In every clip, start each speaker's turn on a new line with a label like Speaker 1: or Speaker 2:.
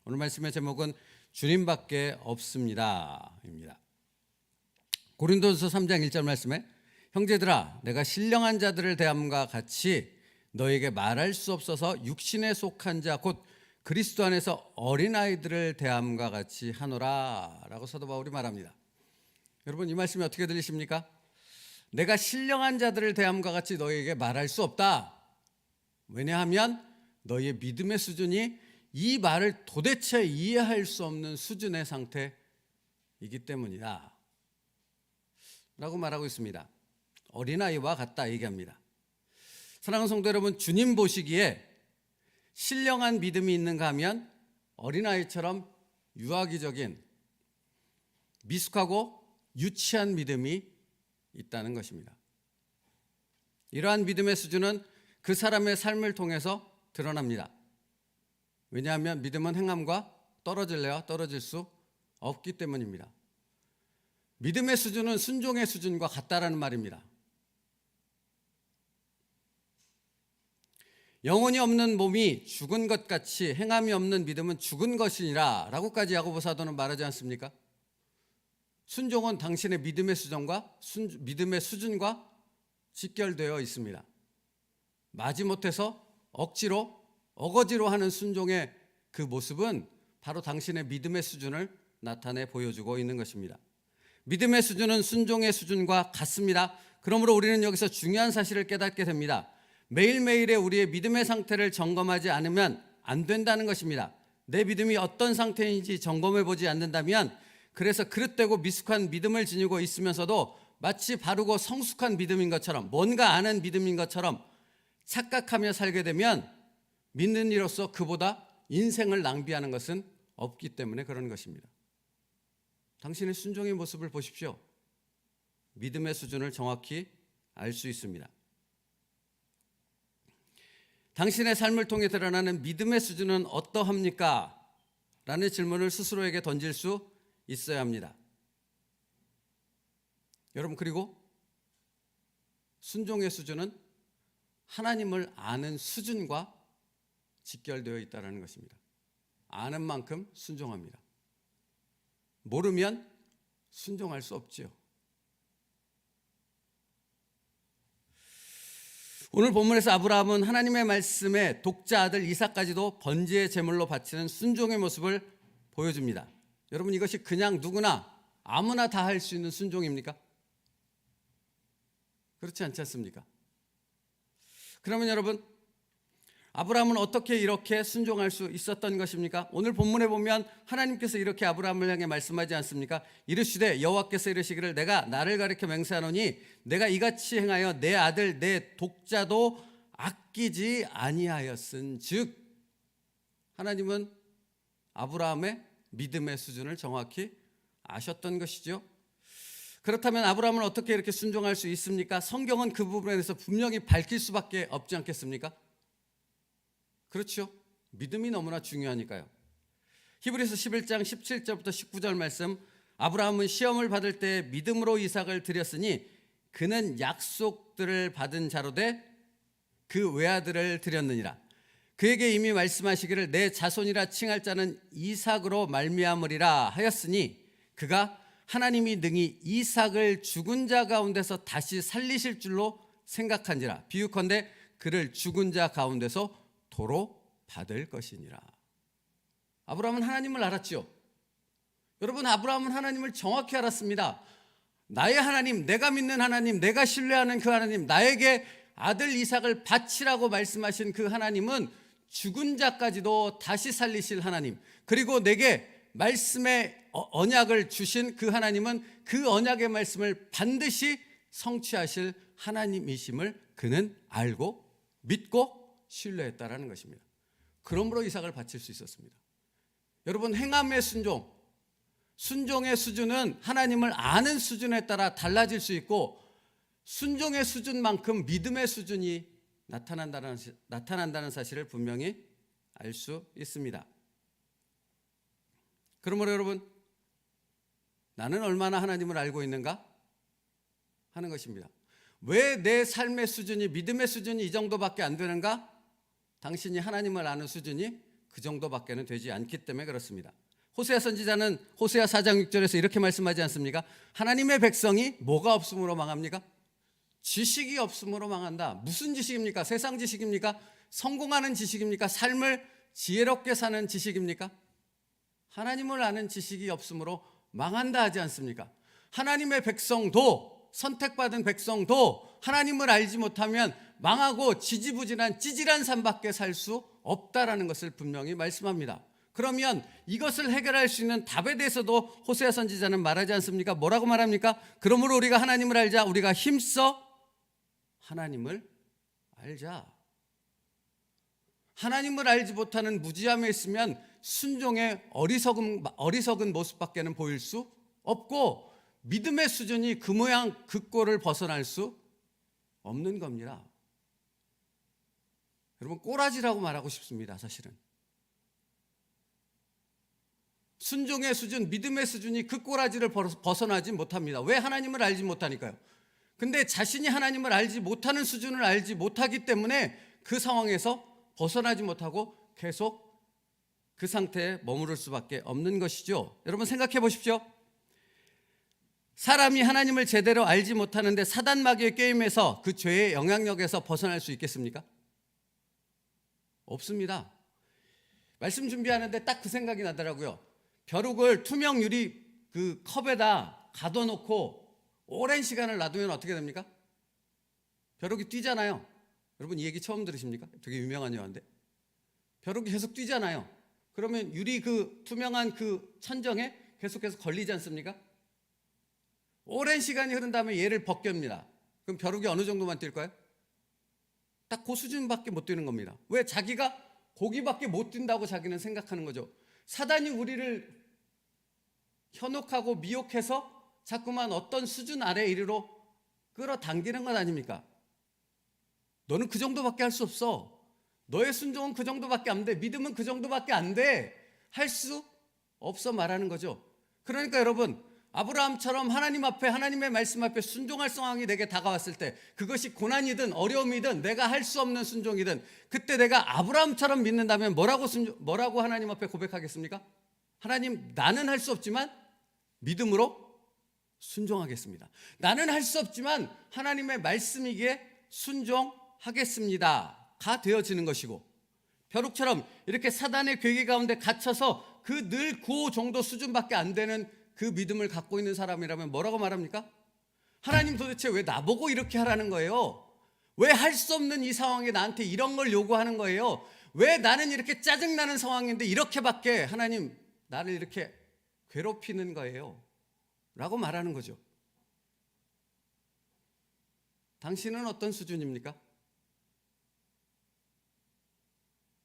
Speaker 1: 오늘 말씀의 제목은 주님밖에 없습니다 입니다. 고린도전서 3장 1절 말씀에 형제들아 내가 신령한 자들을 대함과 같이 너에게 말할 수 없어서 육신에 속한 자 곧 그리스도 안에서 어린아이들을 대함과 같이 하노라 라고 사도 바울이 말합니다. 여러분 이 말씀이 어떻게 들리십니까? 내가 신령한 자들을 대함과 같이 너에게 말할 수 없다. 왜냐하면 너희의 믿음의 수준이 이 말을 도대체 이해할 수 없는 수준의 상태이기 때문이다 라고 말하고 있습니다. 어린아이와 같다 얘기합니다. 사랑하는 성도 여러분, 주님 보시기에 신령한 믿음이 있는가 하면 어린아이처럼 유아기적인 미숙하고 유치한 믿음이 있다는 것입니다. 이러한 믿음의 수준은 그 사람의 삶을 통해서 드러납니다. 왜냐하면 믿음은 행함과 떨어질래야 떨어질 수 없기 때문입니다. 믿음의 수준은 순종의 수준과 같다라는 말입니다. 영혼이 없는 몸이 죽은 것 같이 행함이 없는 믿음은 죽은 것이니라 라고까지 야고보 사도는 말하지 않습니까? 순종은 당신의 믿음의 수준과 직결되어 있습니다. 마지못해서 억지로 어거지로 하는 순종의 그 모습은 바로 당신의 믿음의 수준을 나타내 보여주고 있는 것입니다. 믿음의 수준은 순종의 수준과 같습니다. 그러므로 우리는 여기서 중요한 사실을 깨닫게 됩니다. 매일매일의 우리의 믿음의 상태를 점검하지 않으면 안 된다는 것입니다. 내 믿음이 어떤 상태인지 점검해 보지 않는다면, 그래서 그릇되고 미숙한 믿음을 지니고 있으면서도 마치 바르고 성숙한 믿음인 것처럼, 뭔가 아는 믿음인 것처럼 착각하며 살게 되면 믿는 이로서 그보다 인생을 낭비하는 것은 없기 때문에 그런 것입니다. 당신의 순종의 모습을 보십시오. 믿음의 수준을 정확히 알 수 있습니다. 당신의 삶을 통해 드러나는 믿음의 수준은 어떠합니까? 라는 질문을 스스로에게 던질 수 있어야 합니다. 여러분, 그리고 순종의 수준은 하나님을 아는 수준과 직결되어 있다는 것입니다. 아는 만큼 순종합니다. 모르면 순종할 수 없지요. 오늘 본문에서 아브라함은 하나님의 말씀에 독자 아들 이삭까지도 번제의 제물로 바치는 순종의 모습을 보여줍니다. 여러분, 이것이 그냥 누구나 아무나 다 할 수 있는 순종입니까? 그렇지 않지 않습니까? 그러면 여러분, 아브라함은 어떻게 이렇게 순종할 수 있었던 것입니까? 오늘 본문에 보면 하나님께서 이렇게 아브라함을 향해 말씀하지 않습니까? 이르시되 여호와께서 이르시기를 내가 나를 가리켜 맹세하노니 내가 이같이 행하여 내 아들 내 독자도 아끼지 아니하였은즉. 하나님은 아브라함의 믿음의 수준을 정확히 아셨던 것이죠. 그렇다면 아브라함은 어떻게 이렇게 순종할 수 있습니까? 성경은 그 부분에 대해서 분명히 밝힐 수밖에 없지 않겠습니까? 그렇죠. 믿음이 너무나 중요하니까요. 히브리서 11장 17절부터 19절 말씀, 아브라함은 시험을 받을 때 믿음으로 이삭을 드렸으니 그는 약속들을 받은 자로 돼 그 외아들을 드렸느니라. 그에게 이미 말씀하시기를 내 자손이라 칭할 자는 이삭으로 말미암으리라 하였으니 그가 하나님이 능히 이삭을 죽은 자 가운데서 다시 살리실 줄로 생각한지라. 비유컨대 그를 죽은 자 가운데서 도로 받을 것이니라. 아브라함은 하나님을 알았지요. 여러분, 아브라함은 하나님을 정확히 알았습니다. 나의 하나님, 내가 믿는 하나님, 내가 신뢰하는 그 하나님, 나에게 아들 이삭을 바치라고 말씀하신 그 하나님은 죽은 자까지도 다시 살리실 하나님, 그리고 내게 말씀의 언약을 주신 그 하나님은 그 언약의 말씀을 반드시 성취하실 하나님이심을 그는 알고 믿고 신뢰했다라는 것입니다. 그러므로 이삭을 바칠 수 있었습니다. 여러분, 행함의 순종, 순종의 수준은 하나님을 아는 수준에 따라 달라질 수 있고, 순종의 수준만큼 믿음의 수준이 나타난다는 사실을 분명히 알 수 있습니다. 그러므로 여러분, 나는 얼마나 하나님을 알고 있는가 하는 것입니다. 왜 내 삶의 수준이, 믿음의 수준이 이 정도밖에 안 되는가? 당신이 하나님을 아는 수준이 그 정도밖에는 되지 않기 때문에 그렇습니다. 호세아 선지자는 호세아 4장 6절에서 이렇게 말씀하지 않습니까? 하나님의 백성이 뭐가 없음으로 망합니까? 지식이 없음으로 망한다. 무슨 지식입니까? 세상 지식입니까? 성공하는 지식입니까? 삶을 지혜롭게 사는 지식입니까? 하나님을 아는 지식이 없음으로 망한다 하지 않습니까? 하나님의 백성도, 선택받은 백성도 하나님을 알지 못하면 망하고 지지부진한 찌질한 삶밖에 살 수 없다라는 것을 분명히 말씀합니다. 그러면 이것을 해결할 수 있는 답에 대해서도 호세아 선지자는 말하지 않습니까? 뭐라고 말합니까? 그러므로 우리가 하나님을 알자. 우리가 힘써 하나님을 알자. 하나님을 알지 못하는 무지함에 있으면 순종의 어리석은 모습밖에는 보일 수 없고 믿음의 수준이 그 모양 그 꼴을 벗어날 수 없는 겁니다. 여러분, 꼬라지라고 말하고 싶습니다. 사실은 순종의 수준, 믿음의 수준이 그 꼬라지를 벗어나지 못합니다. 왜? 하나님을 알지 못하니까요. 근데 자신이 하나님을 알지 못하는 수준을 알지 못하기 때문에 그 상황에서 벗어나지 못하고 계속 그 상태에 머무를 수밖에 없는 것이죠. 여러분, 생각해 보십시오. 사람이 하나님을 제대로 알지 못하는데 사단 마귀의 게임에서 그 죄의 영향력에서 벗어날 수 있겠습니까? 없습니다. 말씀 준비하는데 딱 그 생각이 나더라고요. 벼룩을 투명 유리 그 컵에다 가둬놓고 오랜 시간을 놔두면 어떻게 됩니까? 벼룩이 뛰잖아요. 여러분, 이 얘기 처음 들으십니까? 되게 유명한 영화인데. 벼룩이 계속 뛰잖아요. 그러면 유리 그 투명한 그 천정에 계속해서 걸리지 않습니까? 오랜 시간이 흐른 다음에 얘를 벗깁니다. 그럼 벼룩이 어느 정도만 뛸까요? 딱 그 수준밖에 못 뛰는 겁니다. 왜? 자기가 거기밖에 못 뛴다고 자기는 생각하는 거죠. 사단이 우리를 현혹하고 미혹해서 자꾸만 어떤 수준 아래 이르러 끌어당기는 것 아닙니까? 너는 그 정도밖에 할 수 없어. 너의 순종은 그 정도밖에 안 돼. 믿음은 그 정도밖에 안 돼. 할 수 없어 말하는 거죠. 그러니까 여러분, 아브라함처럼 하나님 앞에, 하나님의 말씀 앞에 순종할 상황이 내게 다가왔을 때, 그것이 고난이든 어려움이든 내가 할 수 없는 순종이든, 그때 내가 아브라함처럼 믿는다면 뭐라고 하나님 앞에 고백하겠습니까? 하나님, 나는 할 수 없지만 믿음으로 순종하겠습니다. 나는 할 수 없지만 하나님의 말씀이기에 순종하겠습니다 가 되어지는 것이고, 벼룩처럼 이렇게 사단의 괴계 가운데 갇혀서 그 늘 그 정도 수준밖에 안 되는 그 믿음을 갖고 있는 사람이라면 뭐라고 말합니까? 하나님, 도대체 왜 나보고 이렇게 하라는 거예요? 왜 할 수 없는 이 상황에 나한테 이런 걸 요구하는 거예요? 왜 나는 이렇게 짜증나는 상황인데 이렇게밖에 하나님 나를 이렇게 괴롭히는 거예요? 라고 말하는 거죠. 당신은 어떤 수준입니까?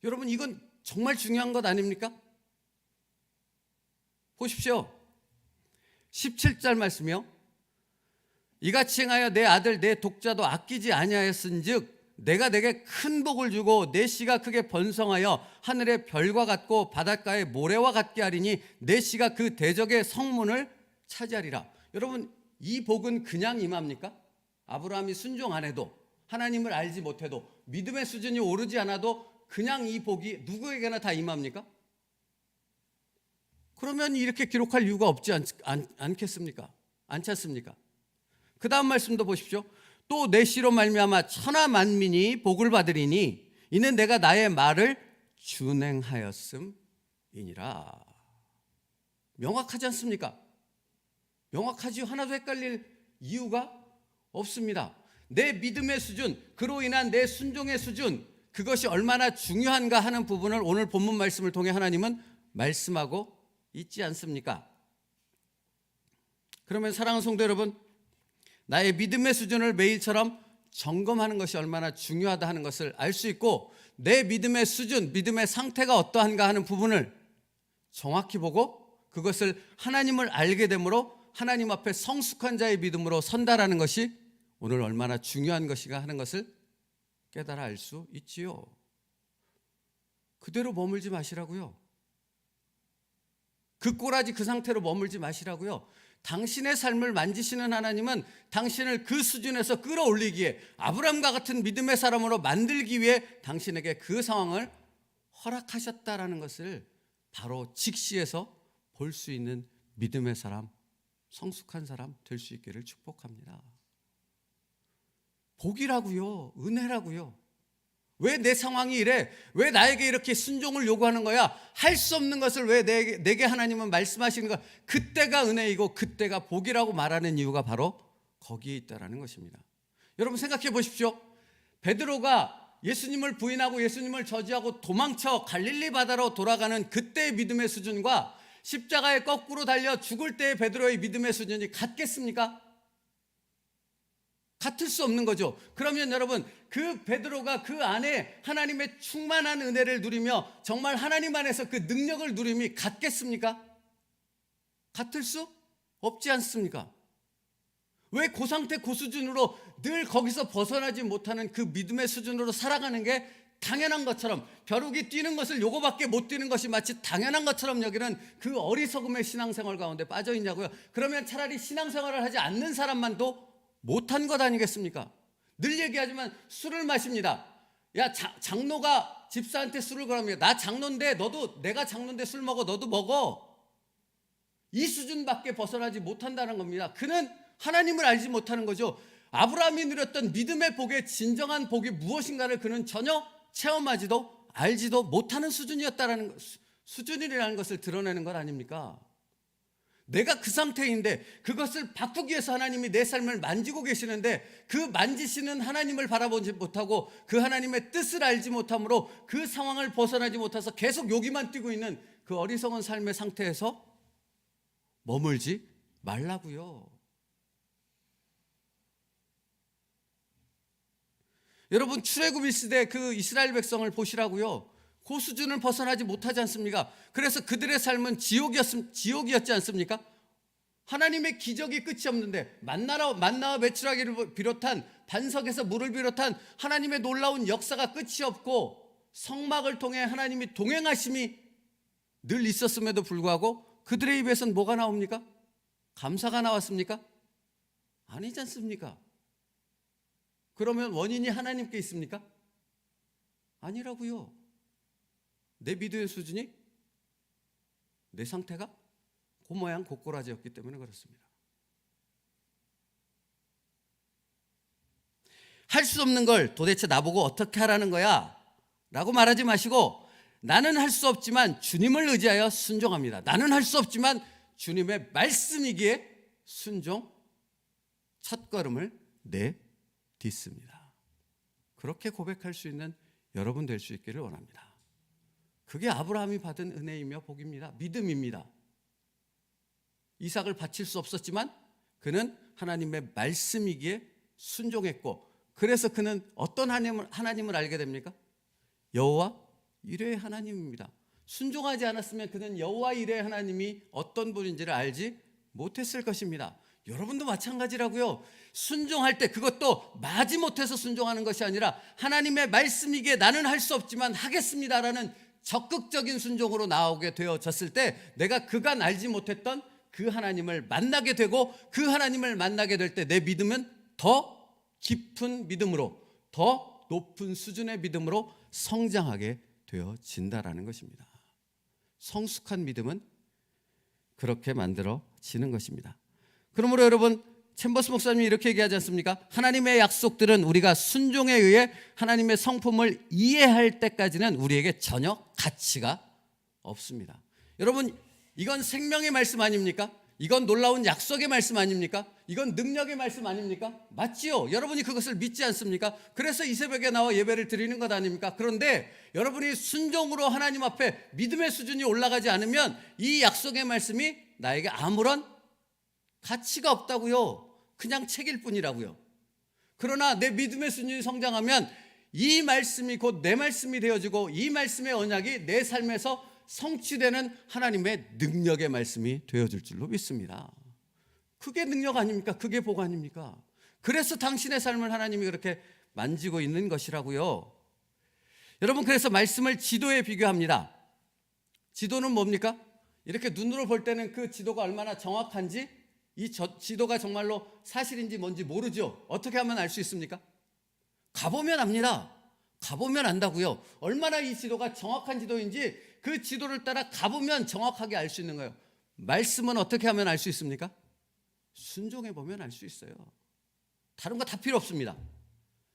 Speaker 1: 여러분, 이건 정말 중요한 것 아닙니까? 보십시오. 17절 말씀이요. 이같이 행하여 내 아들 내 독자도 아끼지 아니하였은즉 내가 내게 큰 복을 주고 내 씨가 크게 번성하여 하늘의 별과 같고 바닷가의 모래와 같게 하리니 내 씨가 그 대적의 성문을 차지하리라. 여러분, 이 복은 그냥 임합니까? 아브라함이 순종 안 해도, 하나님을 알지 못해도, 믿음의 수준이 오르지 않아도 그냥 이 복이 누구에게나 다 임합니까? 그러면 이렇게 기록할 이유가 없지 않겠습니까? 않지 않습니까? 그 다음 말씀도 보십시오. 또 내 씨로 말미암아 천하 만민이 복을 받으리니 이는 내가 나의 말을 준행하였음이니라. 명확하지 않습니까? 명확하지. 하나도 헷갈릴 이유가 없습니다. 내 믿음의 수준, 그로 인한 내 순종의 수준, 그것이 얼마나 중요한가 하는 부분을 오늘 본문 말씀을 통해 하나님은 말씀하고 있지 않습니까? 그러면 사랑하는 성도 여러분, 나의 믿음의 수준을 매일처럼 점검하는 것이 얼마나 중요하다 하는 것을 알 수 있고, 내 믿음의 수준, 믿음의 상태가 어떠한가 하는 부분을 정확히 보고 그것을 하나님을 알게 되므로 하나님 앞에 성숙한 자의 믿음으로 선다라는 것이 오늘 얼마나 중요한 것인가 하는 것을 깨달아 알 수 있지요. 그대로 머물지 마시라고요. 그 꼬라지 그 상태로 머물지 마시라고요. 당신의 삶을 만지시는 하나님은 당신을 그 수준에서 끌어올리기에, 아브라함과 같은 믿음의 사람으로 만들기 위해 당신에게 그 상황을 허락하셨다라는 것을 바로 직시해서 볼 수 있는 믿음의 사람, 성숙한 사람 될 수 있기를 축복합니다. 복이라고요, 은혜라고요. 왜 내 상황이 이래? 왜 나에게 이렇게 순종을 요구하는 거야? 할 수 없는 것을 왜 내게 하나님은 말씀하시는 거야? 그때가 은혜이고 그때가 복이라고 말하는 이유가 바로 거기에 있다라는 것입니다. 여러분 생각해 보십시오. 베드로가 예수님을 부인하고 예수님을 저지하고 도망쳐 갈릴리 바다로 돌아가는 그때의 믿음의 수준과 십자가에 거꾸로 달려 죽을 때의 베드로의 믿음의 수준이 같겠습니까? 같을 수 없는 거죠. 그러면 여러분, 그 베드로가 그 안에 하나님의 충만한 은혜를 누리며 정말 하나님 안에서 그 능력을 누림이 같겠습니까? 같을 수 없지 않습니까? 왜 그 상태 그 수준으로 늘 거기서 벗어나지 못하는 그 믿음의 수준으로 살아가는 게 당연한 것처럼, 벼룩이 뛰는 것을 요거밖에 못 뛰는 것이 마치 당연한 것처럼 여기는 그 어리석음의 신앙생활 가운데 빠져 있냐고요. 그러면 차라리 신앙생활을 하지 않는 사람만도 못한 것 아니겠습니까? 늘 얘기하지만 술을 마십니다. 야, 장로가 집사한테 술을 걸합니다. 나 장로인데 내가 장로인데 술 먹어, 너도 먹어. 이 수준밖에 벗어나지 못한다는 겁니다. 그는 하나님을 알지 못하는 거죠. 아브라함이 누렸던 믿음의 복의 진정한 복이 무엇인가를 그는 전혀 체험하지도 알지도 못하는 수준이라는 것을 드러내는 것 아닙니까? 내가 그 상태인데 그것을 바꾸기 위해서 하나님이 내 삶을 만지고 계시는데 그 만지시는 하나님을 바라보지 못하고 그 하나님의 뜻을 알지 못함으로 그 상황을 벗어나지 못해서 계속 여기만 뛰고 있는 그 어리석은 삶의 상태에서 머물지 말라고요. 여러분, 출애굽 시대 그 이스라엘 백성을 보시라고요. 그 수준을 벗어나지 못하지 않습니까? 그래서 그들의 삶은 지옥이었지 않습니까? 하나님의 기적이 끝이 없는데 만나와 메추라기를 비롯한 반석에서 물을 비롯한 하나님의 놀라운 역사가 끝이 없고 성막을 통해 하나님이 동행하심이 늘 있었음에도 불구하고 그들의 입에서는 뭐가 나옵니까? 감사가 나왔습니까? 아니지 않습니까? 그러면 원인이 하나님께 있습니까? 아니라고요. 내 믿음의 수준이, 내 상태가 그 모양 고꼬라지였기 때문에 그렇습니다. 할 수 없는 걸 도대체 나보고 어떻게 하라는 거야? 라고 말하지 마시고, 나는 할 수 없지만 주님을 의지하여 순종합니다. 나는 할 수 없지만 주님의 말씀이기에 순종, 첫걸음을 내딛습니다. 그렇게 고백할 수 있는 여러분 될 수 있기를 원합니다. 그게 아브라함이 받은 은혜이며 복입니다. 믿음입니다. 이삭을 바칠 수 없었지만 그는 하나님의 말씀이기에 순종했고, 그래서 그는 어떤 하나님을 알게 됩니까? 여호와 이레의 하나님입니다. 순종하지 않았으면 그는 여호와 이레의 하나님이 어떤 분인지를 알지 못했을 것입니다. 여러분도 마찬가지라고요. 순종할 때 그것도 마지못해서 순종하는 것이 아니라 하나님의 말씀이기에 나는 할 수 없지만 하겠습니다라는 적극적인 순종으로 나오게 되어졌을 때 내가 그간 알지 못했던 그 하나님을 만나게 되고, 그 하나님을 만나게 될 때 내 믿음은 더 깊은 믿음으로, 더 높은 수준의 믿음으로 성장하게 되어진다라는 것입니다. 성숙한 믿음은 그렇게 만들어지는 것입니다. 그러므로 여러분, 챔버스 목사님이 이렇게 얘기하지 않습니까? 하나님의 약속들은 우리가 순종에 의해 하나님의 성품을 이해할 때까지는 우리에게 전혀 가치가 없습니다. 여러분, 이건 생명의 말씀 아닙니까? 이건 놀라운 약속의 말씀 아닙니까? 이건 능력의 말씀 아닙니까? 맞지요? 여러분이 그것을 믿지 않습니까? 그래서 이 새벽에 나와 예배를 드리는 것 아닙니까? 그런데 여러분이 순종으로 하나님 앞에 믿음의 수준이 올라가지 않으면 이 약속의 말씀이 나에게 아무런 가치가 없다고요. 그냥 책일 뿐이라고요. 그러나 내 믿음의 수준이 성장하면 이 말씀이 곧 내 말씀이 되어지고, 이 말씀의 언약이 내 삶에서 성취되는 하나님의 능력의 말씀이 되어질 줄로 믿습니다. 그게 능력 아닙니까? 그게 복 아닙니까? 그래서 당신의 삶을 하나님이 그렇게 만지고 있는 것이라고요. 여러분, 그래서 말씀을 지도에 비교합니다. 지도는 뭡니까? 이렇게 눈으로 볼 때는 그 지도가 얼마나 정확한지, 이 지도가 정말로 사실인지 뭔지 모르죠. 어떻게 하면 알 수 있습니까? 가보면 압니다. 가보면 안다고요. 얼마나 이 지도가 정확한 지도인지 그 지도를 따라 가보면 정확하게 알 수 있는 거예요. 말씀은 어떻게 하면 알 수 있습니까? 순종해 보면 알 수 있어요. 다른 거 다 필요 없습니다.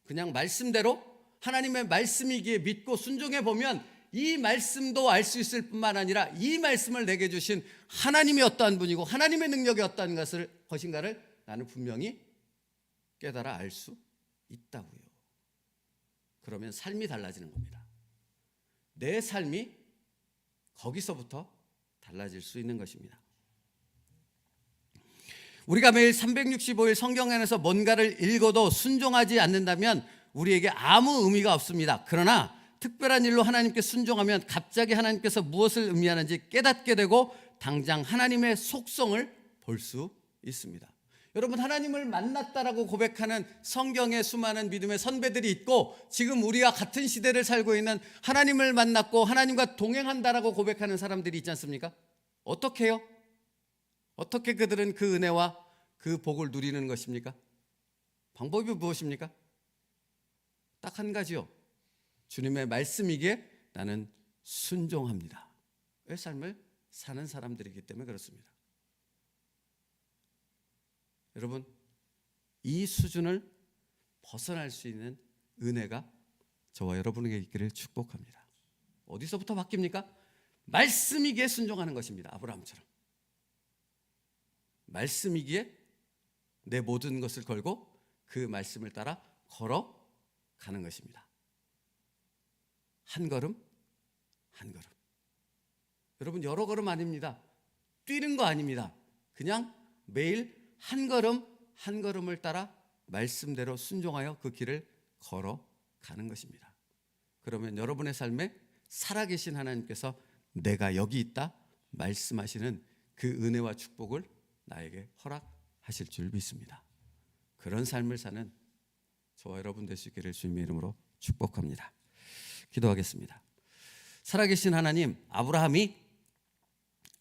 Speaker 1: 그냥 말씀대로 하나님의 말씀이기에 믿고 순종해 보면 이 말씀도 알 수 있을 뿐만 아니라 이 말씀을 내게 주신 하나님이 어떠한 분이고 하나님의 능력이 어떠한 것인가를 나는 분명히 깨달아 알 수 있다고요. 그러면 삶이 달라지는 겁니다. 내 삶이 거기서부터 달라질 수 있는 것입니다. 우리가 매일 365일 성경 안에서 뭔가를 읽어도 순종하지 않는다면 우리에게 아무 의미가 없습니다. 그러나 특별한 일로 하나님께 순종하면 갑자기 하나님께서 무엇을 의미하는지 깨닫게 되고 당장 하나님의 속성을 볼 수 있습니다. 여러분, 하나님을 만났다라고 고백하는 성경의 수많은 믿음의 선배들이 있고 지금 우리와 같은 시대를 살고 있는 하나님을 만났고 하나님과 동행한다라고 고백하는 사람들이 있지 않습니까? 어떻게 해요? 어떻게 그들은 그 은혜와 그 복을 누리는 것입니까? 방법이 무엇입니까? 딱 한 가지요. 주님의 말씀이기에 나는 순종합니다. 의 삶을 사는 사람들이기 때문에 그렇습니다. 여러분, 이 수준을 벗어날 수 있는 은혜가 저와 여러분에게 있기를 축복합니다. 어디서부터 바뀝니까? 말씀이기에 순종하는 것입니다. 아브라함처럼. 말씀이기에 내 모든 것을 걸고 그 말씀을 따라 걸어가는 것입니다. 한 걸음 한 걸음. 여러분, 여러 걸음 아닙니다. 뛰는 거 아닙니다. 그냥 매일 한 걸음 한 걸음을 따라 말씀대로 순종하여 그 길을 걸어가는 것입니다. 그러면 여러분의 삶에 살아계신 하나님께서 내가 여기 있다 말씀하시는 그 은혜와 축복을 나에게 허락하실 줄 믿습니다. 그런 삶을 사는 저와 여러분 될 수 있기를 주님의 이름으로 축복합니다. 기도하겠습니다. 살아계신 하나님, 아브라함이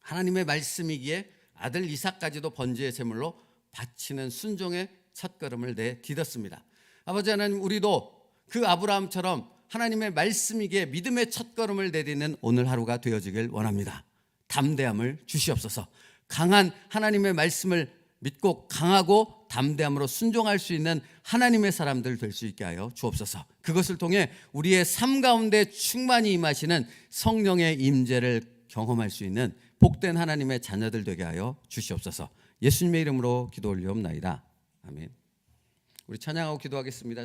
Speaker 1: 하나님의 말씀이기에 아들 이삭까지도 번제의 제물로 바치는 순종의 첫걸음을 내딛었습니다. 아버지 하나님, 우리도 그 아브라함처럼 하나님의 말씀이기에 믿음의 첫걸음을 내딛는 오늘 하루가 되어지길 원합니다. 담대함을 주시옵소서. 강한 하나님의 말씀을 믿고 강하고 담대함으로 순종할 수 있는 하나님의 사람들 될 수 있게 하여 주옵소서. 그것을 통해 우리의 삶 가운데 충만히 임하시는 성령의 임재를 경험할 수 있는 복된 하나님의 자녀들 되게 하여 주시옵소서. 예수님의 이름으로 기도 올리옵나이다. 아멘. 우리 찬양하고 기도하겠습니다.